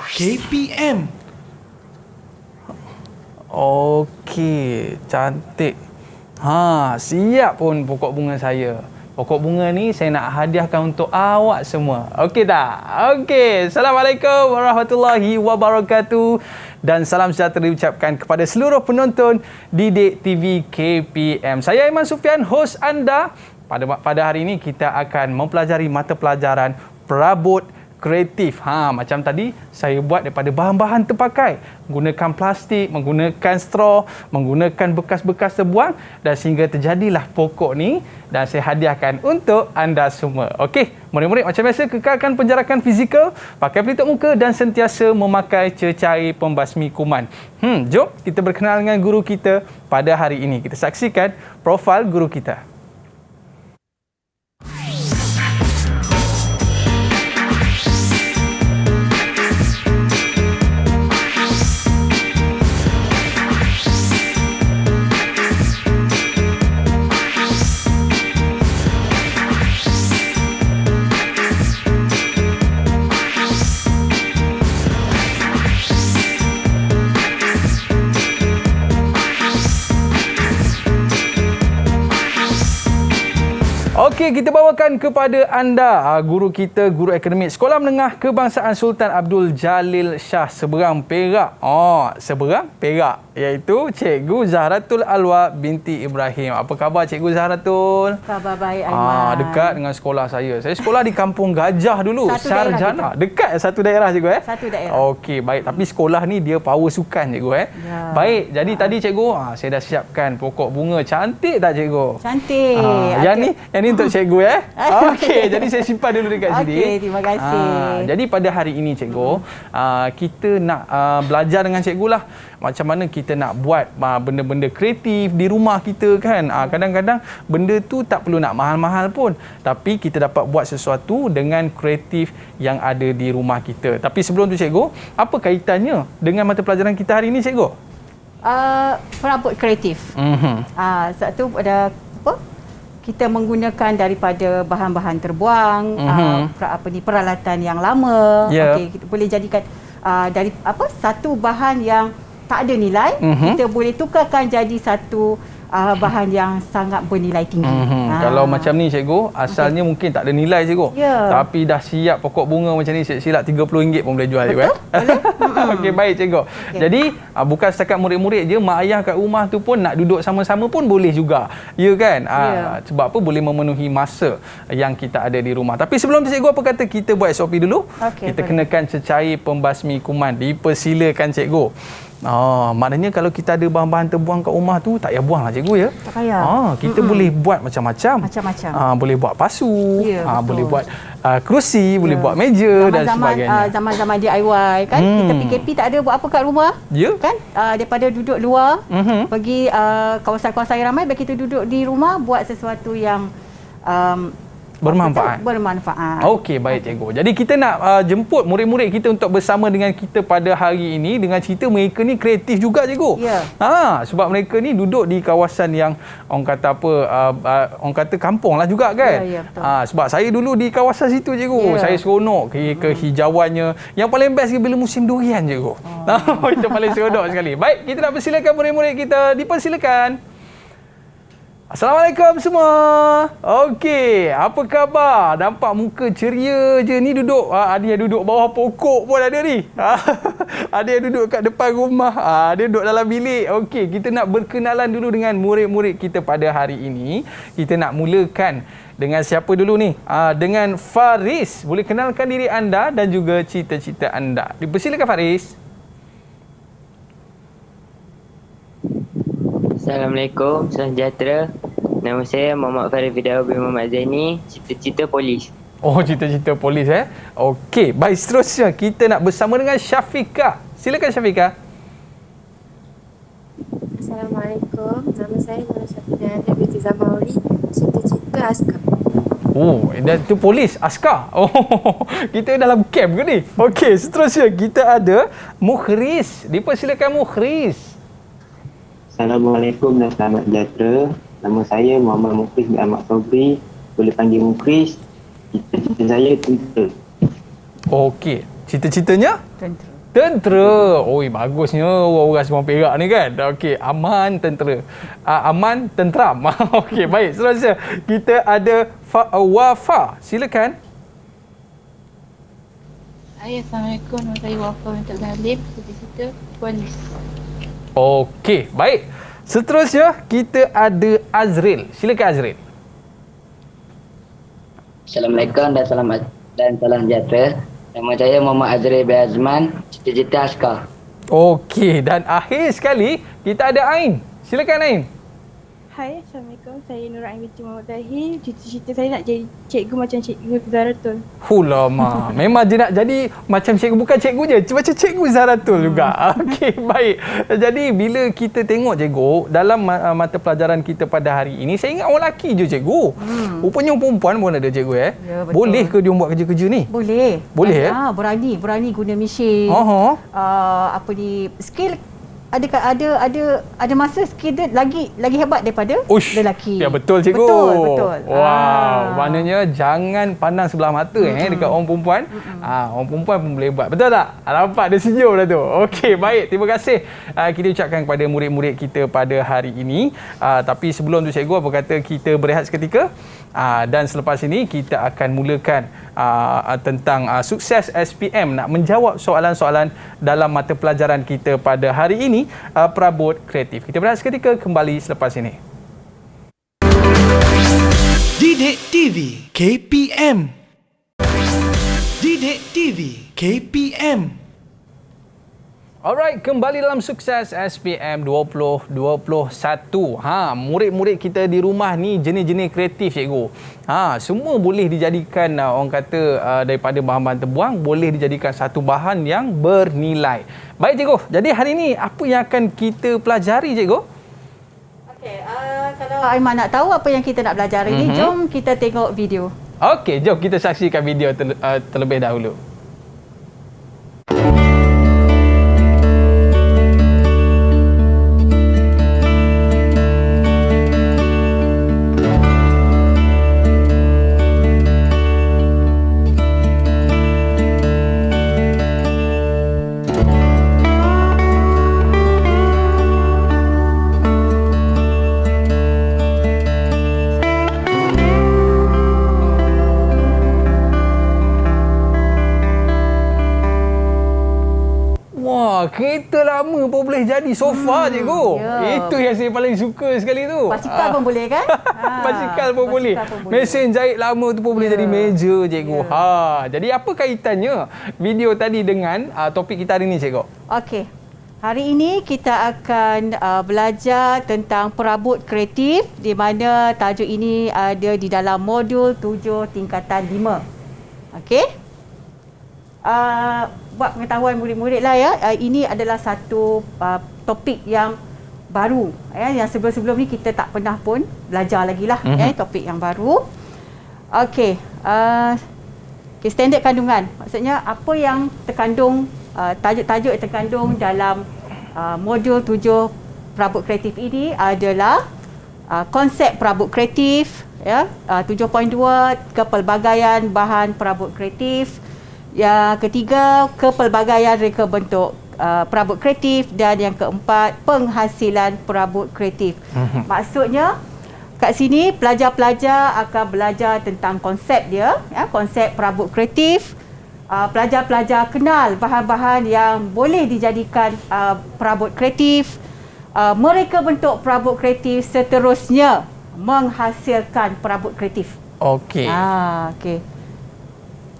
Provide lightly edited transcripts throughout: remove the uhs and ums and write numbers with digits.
KPM. Okey, cantik. Siap pun pokok bunga saya. Pokok bunga ni saya nak hadiahkan untuk awak semua. Okey tak? Okey. Assalamualaikum warahmatullahi wabarakatuh. Dan salam sejahtera diucapkan kepada seluruh penonton Didik TV KPM. Saya Aiman Sufian, hos anda. Pada hari ini kita akan mempelajari mata pelajaran perabot kreatif. Macam tadi saya buat daripada bahan-bahan terpakai, menggunakan plastik, menggunakan straw, menggunakan bekas-bekas terbuang dan sehingga terjadilah pokok ni dan saya hadiahkan untuk anda semua. Okey, murid-murid macam biasa kekalkan penjarakan fizikal, pakai pelitup muka dan sentiasa memakai cecair pembasmi kuman. Jom kita berkenal dengan guru kita pada hari ini. Kita saksikan profil guru kita. Okey, kita bawakan kepada anda guru kita, guru akademik Sekolah Menengah Kebangsaan Sultan Abdul Jalil Shah Seberang Perak. Seberang Perak, iaitu Cikgu Zahratul Alwa binti Ibrahim. Apa khabar Cikgu Zahratul? Khabar baik, Aiman. Dekat dengan sekolah saya. Saya sekolah di Kampung Gajah dulu, Sarjana. Dekat satu daerah cikgu Satu daerah. Okey, baik. Tapi sekolah ni dia power sukan cikgu Ya. Baik, jadi tadi cikgu saya dah siapkan pokok bunga. Cantik tak cikgu? Cantik. Yang ni untuk cikgu Okey, jadi saya simpan dulu dekat sini. Okey, terima kasih. Jadi pada hari ini cikgu, kita nak belajar dengan cikgu lah macam mana kita nak buat benda-benda kreatif di rumah kita kan. Kadang-kadang benda tu tak perlu nak mahal-mahal pun, tapi kita dapat buat sesuatu dengan kreatif yang ada di rumah kita. Tapi sebelum tu cikgu, apa kaitannya dengan mata pelajaran kita hari ini cikgu? Perabot kreatif. Satu ada kita menggunakan daripada bahan-bahan terbuang, peralatan yang lama. Okey, kita boleh jadikan dari satu bahan yang tak ada nilai, kita boleh tukarkan jadi satu bahan yang sangat bernilai tinggi. Kalau macam ni cikgu, asalnya mungkin tak ada nilai cikgu. Tapi dah siap pokok bunga macam ni, silap RM30 pun boleh jual cikgu. Okey, baik cikgu. Jadi bukan setakat murid-murid je, mak ayah kat rumah tu pun nak duduk sama-sama pun boleh juga. Ya kan? Sebab apa? Boleh memenuhi masa yang kita ada di rumah. Tapi sebelum tu cikgu, apa kata kita buat SOP dulu? Kita kenakan cecair pembasmi kuman. Dipersilakan cikgu. Maknanya kalau kita ada bahan-bahan terbuang kat rumah tu, tak payah buang lah cikgu ya. Tak payah. Kita boleh buat macam-macam. Boleh buat pasu, boleh buat kerusi, boleh buat meja dan sebagainya. Zaman-zaman DIY kan, kita PKP tak ada buat apa kat rumah. Kan? Daripada duduk luar, pergi kawasan-kawasan yang ramai, biar kita duduk di rumah buat sesuatu yang bermanfaat. Okey, baik cikgu. Jadi kita nak jemput murid-murid kita untuk bersama dengan kita pada hari ini dengan cerita mereka ni kreatif juga cikgu. Sebab mereka ni duduk di kawasan yang orang kata orang kata kampung lah juga kan. Sebab saya dulu di kawasan situ cikgu. Saya seronok kehijauannya. Yang paling best bila musim durian cikgu. Itu paling seronok sekali. Baik, kita nak persilakan murid-murid kita. Dipersilakan. Assalamualaikum semua. Okey, apa khabar? Nampak muka ceria je ni duduk. Ada yang duduk bawah pokok pun ada ni. Ada yang duduk kat depan rumah. Ada duduk dalam bilik. Okey, kita nak berkenalan dulu dengan murid-murid kita pada hari ini. Kita nak mulakan dengan siapa dulu ni? Dengan Faris. Boleh kenalkan diri anda dan juga cita-cita anda. Dipersilakan Faris. Assalamualaikum, salam sejahtera. Nama saya Muhammad Farid Fidaw bin Muhammad Zaini, cita-cita polis. Cita-cita polis Okey, baik, seterusnya kita nak bersama dengan Syafiqah. Silakan Syafiqah. Assalamualaikum, nama saya Nur Syafiqah binti Zamauri, cita-cita askar. Dan tu polis, askar. Kita dalam camp ke ni? Okey, seterusnya kita ada Mukhris. Dipersilakan Mukhris. Assalamualaikum dan selamat sejahtera. Nama saya Muhammad Mukhris bin Ahmad Sobri. Boleh panggil Mukhris. Cita-cita saya tentera. Okey. Cita-citanya? Tentera. Oi, bagusnya orang semua Perak ni kan. Okey, aman, tentera. Aman, tenteram. Okey, baik. Seterusnya, kita ada Wafa. Silakan. Assalamualaikum. Nama saya Wafa Mintul Halim. Cita-cita polis. Okey, baik. Seterusnya, kita ada Azril. Silakan Azril. Assalamualaikum dan salam sejahtera. Nama saya Muhammad Azril bin Azman, cita-cita askar. Okey, dan akhir sekali kita ada Ain. Silakan Ain. Hai, Assalamualaikum. Saya Nur Ain binti Muhammad Zahir. Cita-cita saya nak jadi cikgu macam Cikgu Zaratul. Hulama. Memang je nak jadi macam cikgu, bukan cikgu je, macam Cikgu Zaratul juga. Okey, baik. Jadi bila kita tengok cikgu dalam mata pelajaran kita pada hari ini, saya ingat orang lelaki je cikgu. Rupanya perempuan pun ada cikgu Ya, betul. Boleh ke dia buat kerja-kerja ni? Boleh. Boleh berani guna mesin. Apa ni, skill ada masa skill dia lagi hebat daripada lelaki. Ya betul cikgu. Betul. Wow, maknanya jangan pandang sebelah mata dekat orang perempuan. Orang perempuan pun boleh buat. Betul tak? Nampak dia senyum dah tu. Okey, baik. Terima kasih kita ucapkan kepada murid-murid kita pada hari ini. Tapi sebelum tu cikgu apa kata kita berehat seketika? Dan selepas ini kita akan mulakan tentang sukses SPM, nak menjawab soalan-soalan dalam mata pelajaran kita pada hari ini, perabot kreatif. Kita berehat seketika, kembali selepas ini. Didik TV KPM. Didik TV KPM. Alright, kembali dalam Sukses SPM 2021. Murid-murid kita di rumah ni jenis-jenis kreatif cikgu. Semua boleh dijadikan orang kata daripada bahan-bahan terbuang boleh dijadikan satu bahan yang bernilai. Baik cikgu, jadi hari ini apa yang akan kita pelajari cikgu? Okey, kalau Aiman nak tahu apa yang kita nak belajar ini, jom kita tengok video. Okey, jom kita saksikan video terlebih dahulu. Kereta lama pun boleh jadi sofa cikgu. Itu yang saya paling suka sekali tu. Basikal pun boleh kan? Basikal pun boleh. Mesin jahit lama tu pun boleh jadi meja cikgu. Jadi apa kaitannya video tadi dengan topik kita hari ni cikgu? Okey. Hari ini kita akan belajar tentang perabot kreatif, di mana tajuk ini ada di dalam modul 7 tingkatan 5. Okey? Buat pengetahuan murid-murid lah ya, ini adalah satu topik yang baru yang sebelum-sebelum ni kita tak pernah pun belajar lagi lah. Topik yang baru. Okey, standard kandungan, maksudnya apa yang terkandung, tajuk-tajuk yang terkandung dalam modul 7 perabot kreatif ini adalah konsep perabot kreatif, 7.2 kepelbagaian bahan perabot kreatif. Yang ketiga, kepelbagaian reka bentuk perabot kreatif, dan yang keempat, penghasilan perabot kreatif. Maksudnya kat sini pelajar-pelajar akan belajar tentang konsep dia, konsep perabot kreatif. Pelajar-pelajar kenal bahan-bahan yang boleh dijadikan perabot kreatif, mereka bentuk perabot kreatif, seterusnya menghasilkan perabot kreatif. Okey.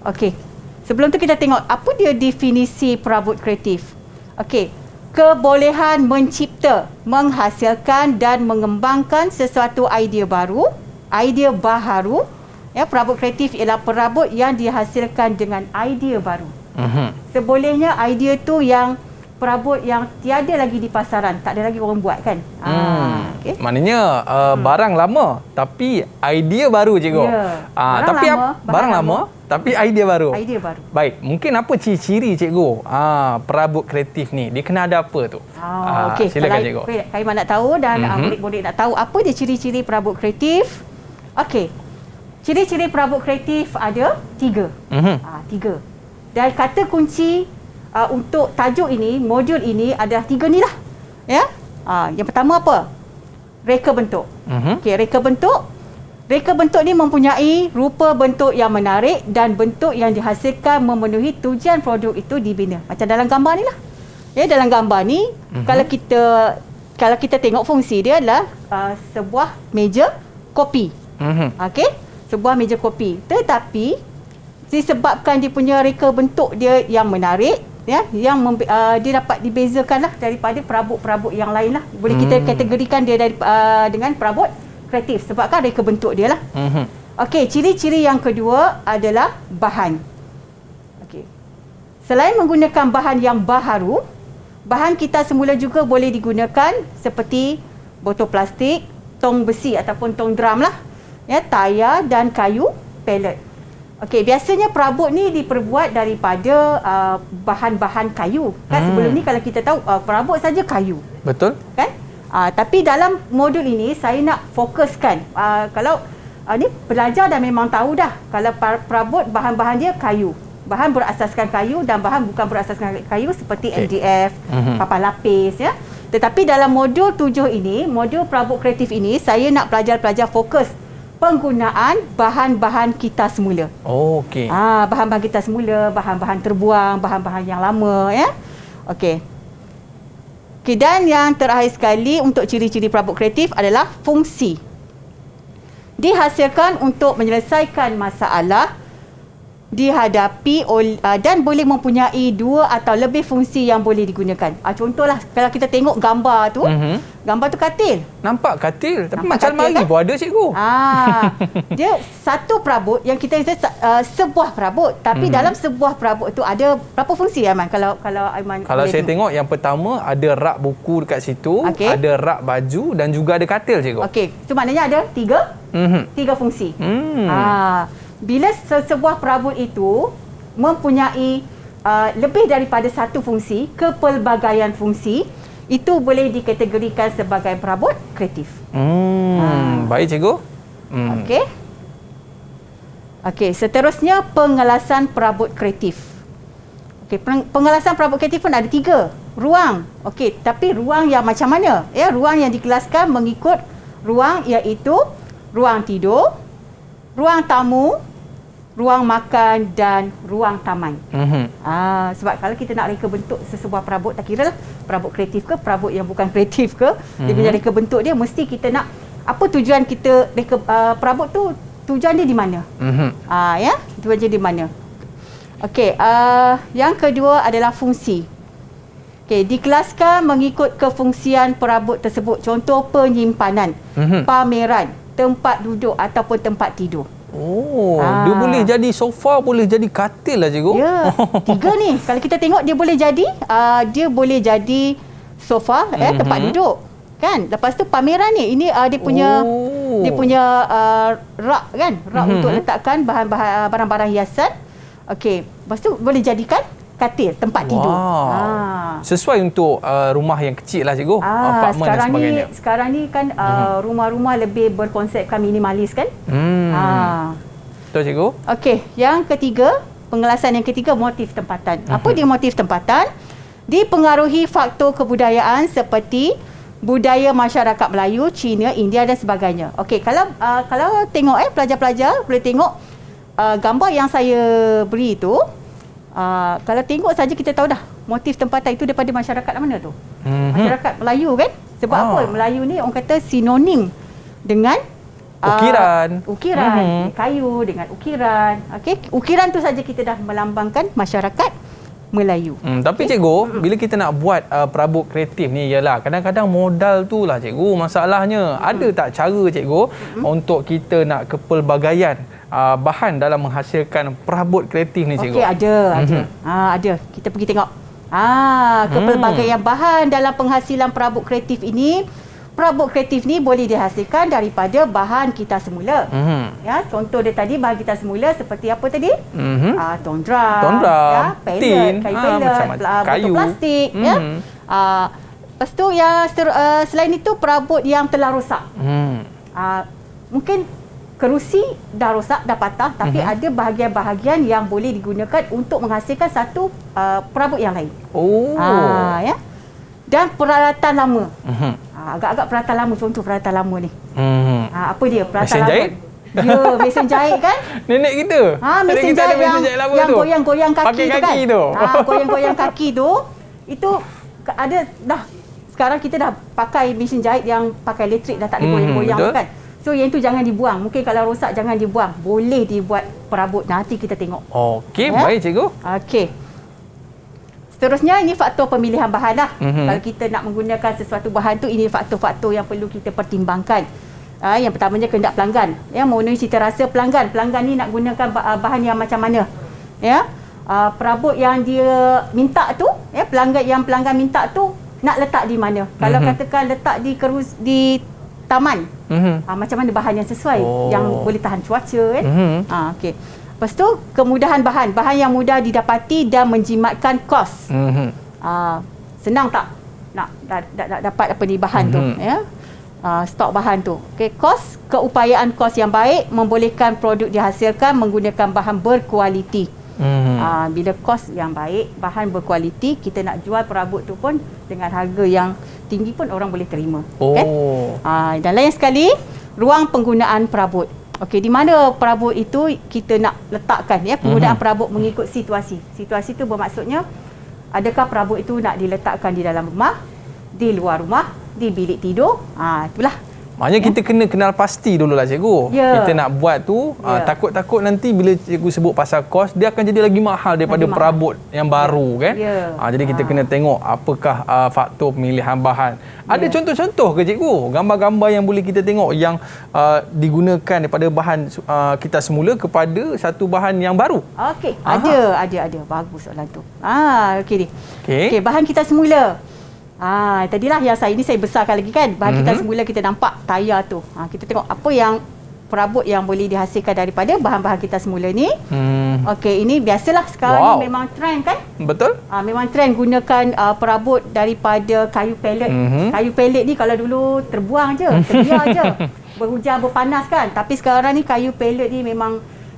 Okey. Sebelum tu kita tengok apa dia definisi perabot kreatif. Okey, kebolehan mencipta, menghasilkan dan mengembangkan sesuatu idea baru, idea baharu. Perabot kreatif ialah perabot yang dihasilkan dengan idea baru. Sebolehnya idea tu yang perabot yang tiada lagi di pasaran, tak ada lagi orang buat kan. Okay. Maknanya barang lama tapi idea baru cikgu. Barang lama tapi idea baru. Idea baru. Baik, mungkin apa ciri-ciri cikgu perabot kreatif ni? Dia kena ada apa tu? Okey, silakan cikgu. Kaiman nak tahu dan murid-murid nak tahu apa dia ciri-ciri perabot kreatif. Okey. Ciri-ciri perabot kreatif ada 3. 3. Dan kata kunci untuk tajuk ini, modul ini adalah 3 ni lah. Ya. Yang pertama apa? Reka bentuk. Okey, reka bentuk. Reka bentuk ni mempunyai rupa bentuk yang menarik dan bentuk yang dihasilkan memenuhi tujuan produk itu dibina. Macam dalam gambar ni lah. Ya, dalam gambar ni kalau kita tengok fungsi dia adalah sebuah meja kopi. Okey, sebuah meja kopi. Tetapi disebabkan dia punya reka bentuk dia yang menarik, ya, yang dia dapat dibezakanlah daripada perabot-perabot yang lain lah. Boleh kita kategorikan dia dengan perabot kreatif sebabkan reka bentuk dia lah. Okey, ciri-ciri yang kedua adalah bahan. Okey, selain menggunakan bahan yang baharu, bahan kita semula juga boleh digunakan seperti botol plastik, tong besi ataupun tong drum lah, ya, tayar dan kayu pellet. Okey, biasanya perabot ni diperbuat daripada bahan-bahan kayu. Kan sebelum ni kalau kita tahu perabot saja kayu. Betul. Kan? Tapi dalam modul ini saya nak fokuskan kalau ni pelajar dah memang tahu dah kalau perabot bahan-bahan dia kayu. Bahan berasaskan kayu dan bahan bukan berasaskan kayu seperti MDF, papan lapis, ya. Tetapi dalam modul 7 ini, modul perabot kreatif ini, saya nak pelajar-pelajar fokus penggunaan bahan-bahan kita semula. Okey. Bahan-bahan kita semula, bahan-bahan terbuang, bahan-bahan yang lama, ya. Okey. Okey, dan yang terakhir sekali untuk ciri-ciri perabot kreatif adalah fungsi. Dihasilkan untuk menyelesaikan masalah dihadapi dan boleh mempunyai 2 atau lebih fungsi yang boleh digunakan. Contohlah kalau kita tengok gambar tu, gambar tu katil. Nampak katil, tapi Nampak macam katil, mari kan? pun ada cikgu. Dia satu perabot yang kita sebuah perabot, tapi dalam sebuah perabot tu ada berapa fungsi, Aiman? Kalau Aiman Kalau saya tengok yang pertama ada rak buku dekat situ, ada rak baju dan juga ada katil cikgu. Okey, itu maknanya ada 3 fungsi. Bila sebuah perabot itu mempunyai lebih daripada satu fungsi, kepelbagaian fungsi, itu boleh dikategorikan sebagai perabot kreatif. Baik cikgu. Okey, seterusnya pengelasan perabot kreatif. Okey, pengelasan perabot kreatif pun ada 3. Ruang. Okey, tapi ruang yang macam mana? Ya, ruang yang dikelaskan mengikut ruang iaitu ruang tidur, ruang tamu, ruang makan dan ruang taman. Sebab kalau kita nak reka bentuk sesebuah perabot, tak kira lah perabot kreatif ke, perabot yang bukan kreatif ke, dia punya reka bentuk dia mesti kita nak apa tujuan kita reka perabot tu, tujuan dia di mana. Ya, tujuan dia di mana. Okey, yang kedua adalah fungsi. Okey, dikelaskan mengikut kefungsian perabot tersebut. Contoh penyimpanan, pameran, tempat duduk ataupun tempat tidur. Dia boleh jadi sofa, boleh jadi katil lah cikgu. Ya, 3 ni. Kalau kita tengok dia boleh jadi sofa, tempat duduk. Kan? Lepas tu pameran ni, ini dia punya rak kan? Rak untuk letakkan bahan-bahan barang-barang hiasan. Okey, lepas tu boleh jadikan katil, tempat tidur. Sesuai untuk rumah yang kecil lah cikgu, apartmen dan sebagainya. Sekarang ni kan rumah-rumah lebih berkonsepkan minimalis kan. Betul cikgu. Okey, yang ketiga, pengelasan yang ketiga, motif tempatan. Apa dia motif tempatan? Dipengaruhi faktor kebudayaan seperti budaya masyarakat Melayu, Cina, India dan sebagainya. Okey, kalau tengok pelajar-pelajar boleh tengok gambar yang saya beri itu. Kalau tengok saja kita tahu dah motif tempatan itu daripada masyarakat mana tu? Masyarakat Melayu kan? Sebab apa? Melayu ni orang kata sinonim dengan ukiran, kayu dengan ukiran. Okey, ukiran tu saja kita dah melambangkan masyarakat Melayu. Tapi cikgu, bila kita nak buat perabot kreatif ni, ialah kadang-kadang modal tu lah cikgu masalahnya. Ada tak cara cikgu untuk kita nak kepelbagaian bahan dalam menghasilkan perabot kreatif ni cikgu? Okey, ada. Kita pergi tengok. Kepelbagaian bahan dalam penghasilan perabot kreatif ini. Perabot kreatif ni boleh dihasilkan daripada bahan kita semula. Ya, contoh dia tadi bahan kita semula seperti apa tadi? Tong drum, ya, pellet, kayu pellet, botol plastik, ya. Lepas tu yang selain itu perabot yang telah rosak. Mungkin kerusi dah rosak, dah patah, tapi ada bahagian-bahagian yang boleh digunakan untuk menghasilkan satu perabot yang lain. Ya. Dan peralatan lama. Agak-agak peralatan lama, contoh peralatan lama ni. Apa dia? Peralatan mesin lama. jahit? Ya, mesin jahit kan? Nenek kita. Mesin kita jahit ada mesin jahit lama yang tu. goyang-goyang kaki pakai tu kan? kaki tu. Goyang-goyang kaki tu, itu ada dah. Sekarang kita dah pakai mesin jahit yang pakai elektrik, dah tak ada goyang-goyang kan? So yang tu jangan dibuang. Mungkin kalau rosak jangan dibuang. Boleh dibuat perabot. Nanti kita tengok. Okey, baik cikgu. Okey. Seterusnya ini faktor pemilihan bahan lah. Kalau kita nak menggunakan sesuatu bahan tu, ini faktor-faktor yang perlu kita pertimbangkan. Yang pertamanya kehendak pelanggan. Memenuhi cita rasa pelanggan. Pelanggan ni nak gunakan bahan yang macam mana? Perabot yang dia minta tu, pelanggan minta tu nak letak di mana? Kalau katakan letak di taman, macam mana bahan yang sesuai, yang boleh tahan cuaca kan? Okey. Lepas tu kemudahan bahan yang mudah didapati dan menjimatkan kos. Senang tak nak dapat apa ni bahan tu, stok bahan tu. Okey, keupayaan kos yang baik membolehkan produk dihasilkan menggunakan bahan berkualiti. Bila kos yang baik, bahan berkualiti, kita nak jual perabot tu pun dengan harga yang tinggi pun orang boleh terima. Kan? Dan lain sekali, ruang penggunaan perabot. Okey, di mana perabot itu kita nak letakkan penggunaan perabot mengikut situasi. Situasi itu bermaksudnya adakah perabot itu nak diletakkan di dalam rumah, di luar rumah, di bilik tidur. Itulah. Maknanya kita kena kenal pasti dululah cikgu. Kita nak buat tu, takut-takut nanti bila cikgu sebut pasal kos, dia akan jadi lagi mahal daripada perabot yang baru kan. Jadi kita kena tengok apakah faktor pemilihan bahan. Ada contoh-contoh ke cikgu? Gambar-gambar yang boleh kita tengok yang digunakan daripada bahan kita semula kepada satu bahan yang baru? Okey, ada. Bagus soalan tu. Okey ni. Okey, bahan kita semula. Tadilah yang saya besarkan lagi kan. Bahan kita semula kita nampak tayar tu. Kita tengok apa yang perabot yang boleh dihasilkan daripada bahan-bahan kita semula ni. Okey, ini biasalah sekarang ni memang trend kan? Betul. Memang trend gunakan perabot daripada kayu pellet. Kayu pellet ni kalau dulu terbuang je, terbiar je. Berhujan, berpanas kan. Tapi sekarang ni kayu pellet ni memang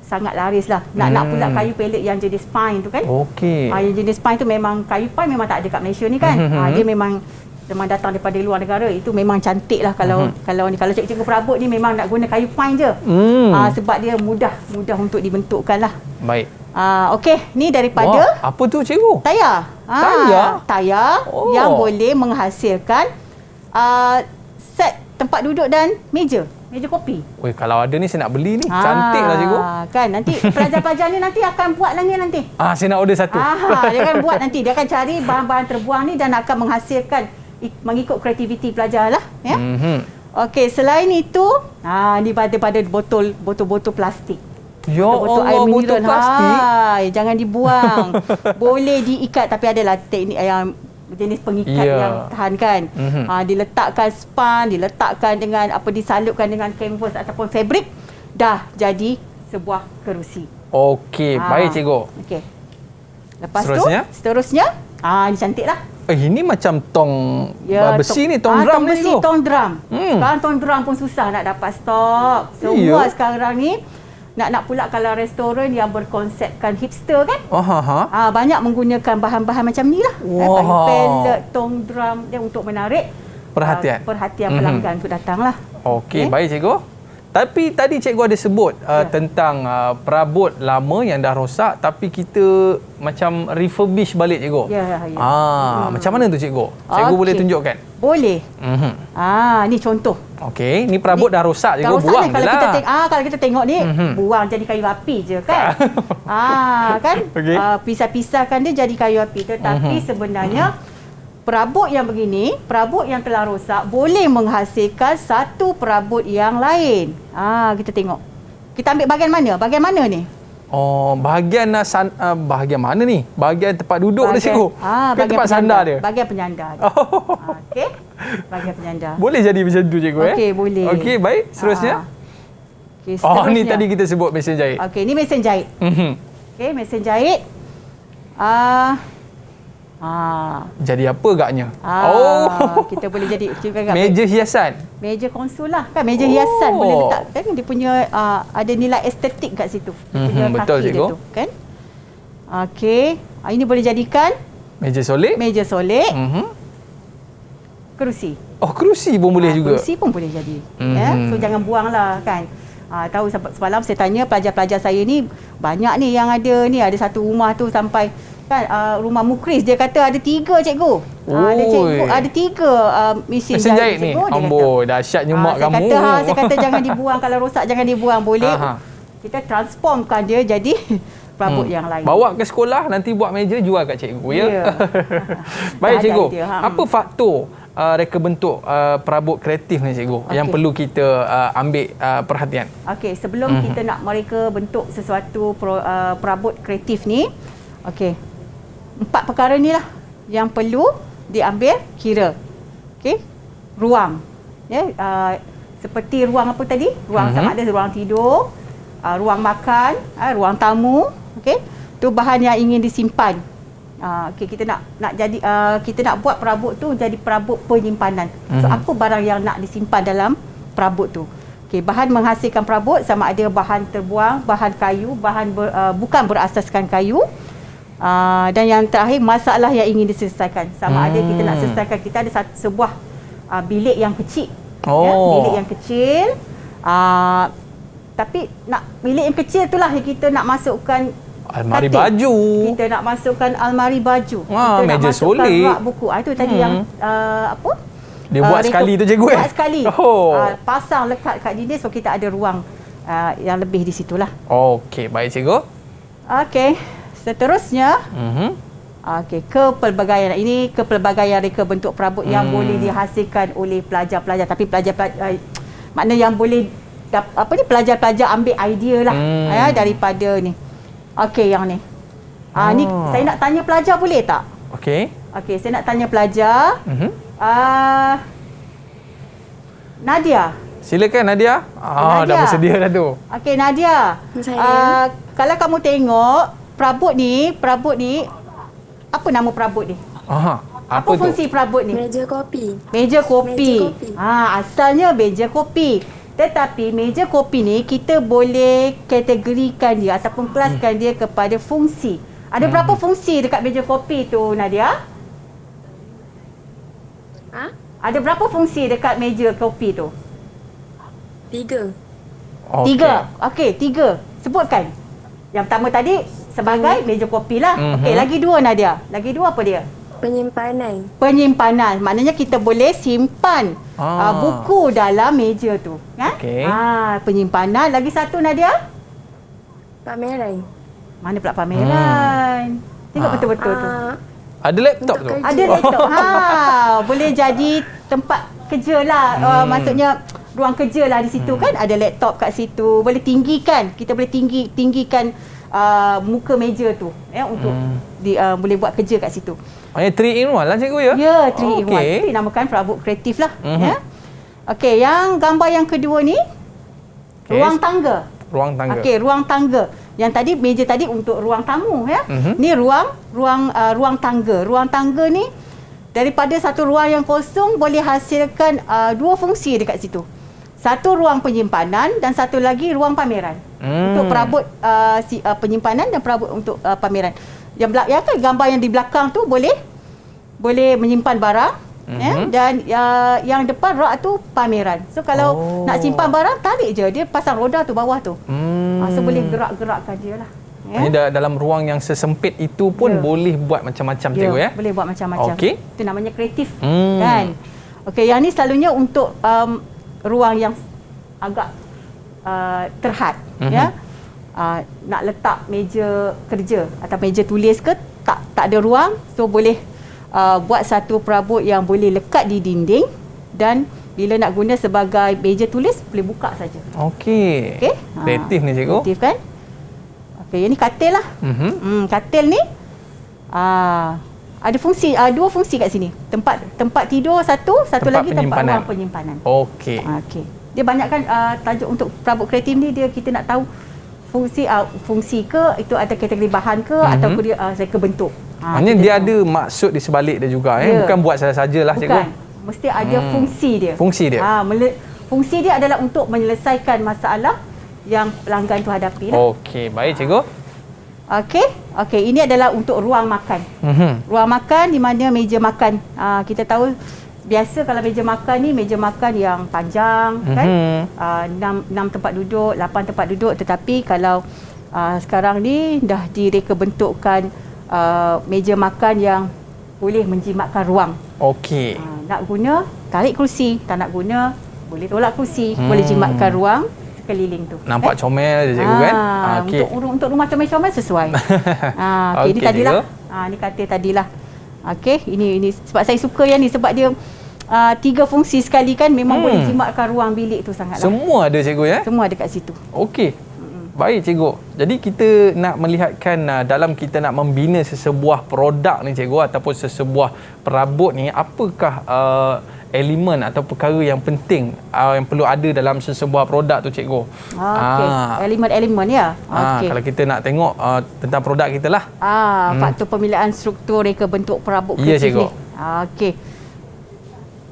sangat laris lah. Nak pula kayu pellet yang jenis pine tu kan. Okey. Yang jenis pine tu memang, kayu pine memang tak ada kat Malaysia ni kan. Dia memang datang daripada luar negara. Itu memang cantik lah kalau cikgu-cikgu perabot ni memang nak guna kayu pine je. Sebab dia mudah untuk dibentukkan lah. Baik. Okey, ni daripada apa tu cikgu? Tayar. Tayar yang boleh menghasilkan set tempat duduk dan meja kopi. Kalau ada ni saya nak beli ni. Cantik lah cikgu. Kan nanti pelajar-pelajar ni nanti akan buat lagi nanti. Saya nak order satu. Dia akan buat nanti. Dia akan cari bahan-bahan terbuang ni dan akan menghasilkan mengikut kreativiti pelajar lah. Okey, selain itu, ni pada botol-botol plastik. Botol air mineral. Plastik. Jangan dibuang. Boleh diikat, tapi adalah teknik yang jenis pengikat yang tahan kan. Diletakkan span, diletakkan dengan disalupkan dengan kanvas ataupun fabrik, dah jadi sebuah kerusi. Okey, baik cikgu. Okey. Lepas seterusnya, ini cantiklah. Ini macam tong besi ni, tong drum ni cikgu. Tong drum. Sekarang tong drum pun susah nak dapat stok. Semua sekarang ni nak pula kalau restoran yang berkonsepkan hipster kan. Banyak menggunakan bahan-bahan macam ni lah. Kayu pellet, tong drum dia untuk menarik perhatian pelanggan untuk datang lah. Okey, baik cikgu. Tapi tadi cikgu ada sebut tentang perabot lama yang dah rosak tapi kita macam refurbish balik cikgu. Macam mana tu cikgu? Cikgu boleh tunjukkan? Boleh. Ni contoh. Okey, ni perabot dah rosak cikgu, buang je lah. Kalau kita tengok ni, buang jadi kayu api je kan. Kan? Pisah-pisahkan dia jadi kayu api. Tetapi sebenarnya perabot yang begini, perabot yang telah rosak boleh menghasilkan satu perabot yang lain. Kita tengok. Kita ambil bahagian mana? Bahagian mana ni? Bahagian mana ni? Bahagian tempat duduk dia cikgu. Ke tempat sandar dia? Bahagian penyandar dia. Okey. Bahagian penyandar. Boleh jadi macam tu cikgu Okey, boleh. Okey, baik. Seterusnya. Ni tadi kita sebut mesin jahit. Okey, ni mesin jahit. Okey, mesin jahit. Jadi apa agaknya? Kita boleh jadi meja hiasan. Meja konsul lah kan, meja hiasan boleh letak kan, dia punya ada nilai estetik kat situ. Punya betul kaki cikgu. dia tu kan. Okey, ini boleh jadikan Meja solid. Kerusi. Kerusi pun boleh juga. Kerusi pun boleh jadi. So jangan buanglah kan. Tahu semalam saya tanya pelajar-pelajar saya ni, banyak ni yang ada satu rumah tu sampai kan rumah mukris, dia kata ada 3 cikgu. Ada 3 mesin jahit ni. Amboi, dahsyatnya mak kamu. Saya kata jangan dibuang, kalau rosak jangan dibuang, boleh. Kita transformkan dia jadi perabot yang lain. Bawa ke sekolah, nanti buat meja jual kat cikgu ya. Baik cikgu. Apa faktor reka bentuk perabot kreatif ni cikgu yang perlu kita ambil perhatian? Okey, sebelum kita nak mereka bentuk sesuatu perabot kreatif ni, okey, 4 perkara ni lah yang perlu diambil kira. Okey, ruang. Seperti ruang apa tadi? Ruang sama ada ruang tidur, ruang makan, ruang tamu. Okey, tu bahan yang ingin disimpan. Okey, kita nak jadi kita nak buat perabot tu jadi perabot penyimpanan. So apa barang yang nak disimpan dalam perabot tu? Okey, bahan menghasilkan perabot sama ada bahan terbuang, bahan kayu, bahan bukan berasaskan kayu. Dan yang terakhir, masalah yang ingin diselesaikan. Sama ada kita nak selesaikan, kita ada sebuah bilik yang kecil. Bilik yang kecil. Tapi nak bilik yang kecil itulah yang kita nak masukkan almari baju. Kita nak masukkan almari baju. Kita meja nak masukkan solid. rak buku. Itu tadi yang apa? Dia buat sekali tu cikgu Buat sekali. Pasang lekat kat dinding, so kita ada ruang yang lebih di situlah. Okey, baik cikgu. Okey. Seterusnya, kepelbagaian. Ini kepelbagaian reka bentuk perabot yang boleh dihasilkan oleh pelajar-pelajar. Tapi pelajar-pelajar makna yang boleh pelajar-pelajar ambil idea lah daripada ni. Okey, yang ni. Ni saya nak tanya pelajar boleh tak? Okey, saya nak tanya pelajar. Nadia. Silakan Nadia. Dah bersedia dah tu. Okey Nadia. Kalau kamu tengok perabot ni, apa nama perabot ni? Apa fungsi perabot ni? Meja kopi. Meja kopi. Asalnya meja kopi. Tetapi meja kopi ni kita boleh kategorikan dia ataupun kelaskan dia kepada fungsi. Ada berapa fungsi dekat meja kopi tu Nadia? Ada berapa fungsi dekat meja kopi tu? 3. 3. Okey, 3. Sebutkan. Yang pertama tadi sebagai meja kopi lah. Okey, lagi 2 Nadia. Lagi 2 apa dia? Penyimpanan. Maknanya kita boleh simpan buku dalam meja tu. Penyimpanan. Lagi satu Nadia? Pameran. Mana pula pameran? Tengok betul-betul tu. Ada laptop tu? Ada laptop. Boleh jadi tempat kerja lah. Maksudnya ruang kerja lah di situ kan. Ada laptop kat situ. Boleh tinggikan. Kita boleh tinggikan muka meja tu untuk boleh buat kerja kat situ. 3 in 1 lah cikgu ya? Ya, 3 in 1. Itu dinamakan perabot kreatif lah. Okey, yang gambar yang kedua ni ruang tangga. Okey, ruang tangga. Yang tadi meja tadi untuk ruang tamu ya. Ni ruang tangga. Ruang tangga ni daripada satu ruang yang kosong boleh hasilkan 2 fungsi dekat situ. Satu ruang penyimpanan dan satu lagi ruang pameran. Untuk perabot penyimpanan dan perabot untuk pameran. Yang kan gambar yang di belakang tu boleh menyimpan barang dan yang depan rak tu pameran. So kalau nak simpan barang, tarik je, dia pasang roda tu bawah tu. So boleh gerak-gerakkan dia lah. Dalam ruang yang sesempit itu pun boleh buat macam-macam cikgu ya? Boleh buat macam-macam. Itu namanya kreatif kan. Okey, yang ni selalunya untuk ruang yang agak terhad ya. Nak letak meja kerja atau meja tulis ke tak ada ruang, so boleh buat satu perabot yang boleh lekat di dinding dan bila nak guna sebagai meja tulis boleh buka saja. Okey. Kreatif ni cikgu. Kreatif kan? Okey, ini katil lah. Katil ni ada fungsi, 2 fungsi kat sini. Tempat tidur satu lagi tempat ruang penyimpanan. Okey. Dia banyakkan tajuk untuk perabot kreatif ni, kita nak tahu fungsi ke itu ada kategori bahan ke ataupun dia reka bentuk. Maksudnya dia ada maksud di sebalik dia juga. Bukan buat saja-sajalah cikgu. Bukan. Mesti ada fungsi dia. Fungsi dia. Fungsi dia adalah untuk menyelesaikan masalah yang pelanggan tu hadapi. Okey, baik cikgu. Okey, ini adalah untuk ruang makan. Ruang makan di mana meja makan. Kita tahu biasa kalau meja makan ni meja makan yang panjang kan. 6 tempat duduk, 8 tempat duduk, tetapi kalau sekarang ni dah direka bentukkan meja makan yang boleh menjimatkan ruang. Okey. Nak guna, tarik kerusi. Tak nak guna, boleh tolak kerusi. Boleh jimatkan ruang sekeliling tu. Nampak comel je cikgu kan? Okay. Untuk rumah comel-comel sesuai. Okay, ini tadilah. Ini katil tadilah. Okey, ini sebab saya suka yang ni sebab dia 3 fungsi sekali kan, memang boleh jimatkan ruang bilik tu sangatlah. Semua ada cikgu ya? Semua ada kat situ. Okey. Baik cikgu. Jadi kita nak melihatkan dalam kita nak membina sesebuah produk ni cikgu ataupun sesebuah perabot ni, apakah elemen atau perkara yang penting yang perlu ada dalam sesebuah produk tu cikgu? Okey, elemen-elemen ya. Okey. Kalau kita nak tengok tentang produk kita lah. Faktor pemilihan struktur reka bentuk perabot kreatif cikgu. ni. Okey.